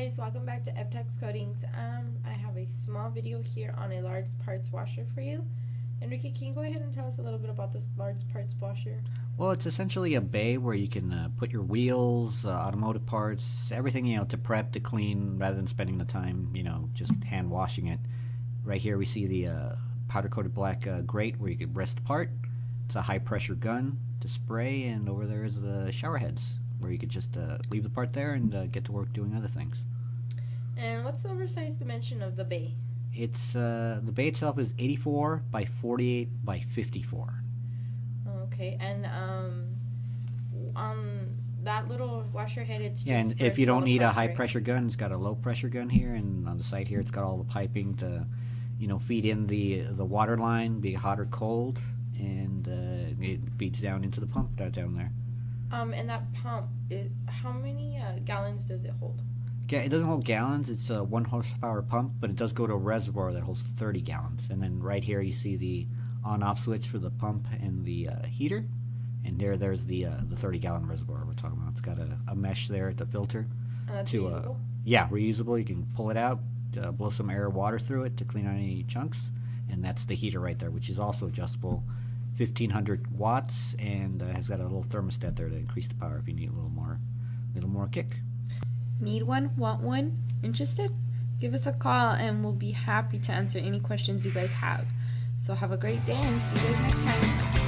guys, welcome back to FTech's Coatings. I have a small video here on a large parts washer for you. Enrique, can you go ahead and tell us a little bit about this large parts washer? Well, it's essentially a bay where you can put your wheels, automotive parts, everything, to prep, to clean, rather than spending the time, just hand washing it. Right here we see the powder-coated black grate where you can rest the part. It's a high-pressure gun to spray, and over there is the shower heads, where you could just leave the part there and get to work doing other things. And what's the oversized dimension of the bay? It's the bay itself is 84 by 48 by 54. Okay, and on that little washer head, it's just and for if you don't smaller need a parts, high right? pressure gun, it's got a low pressure gun here, and on the side here, it's got all the piping to, feed in the water line, be hot or cold, and it feeds down into the pump down there. And that pump, how many gallons does it hold? Yeah, it doesn't hold gallons. It's a 1 horsepower pump, but it does go to a reservoir that holds 30 gallons. And then right here you see the on-off switch for the pump and the heater. And there's the 30-gallon reservoir we're talking about. It's got a mesh there at the filter. And that's reusable? Yeah, reusable. You can pull it out, blow some air or water through it to clean out any chunks. And that's the heater right there, which is also adjustable. 1500 watts, and has got a little thermostat there to increase the power if you need a little more kick. Need one? Want one? Interested? Give us a call and we'll be happy to answer any questions you guys have. So have a great day and see you guys next time.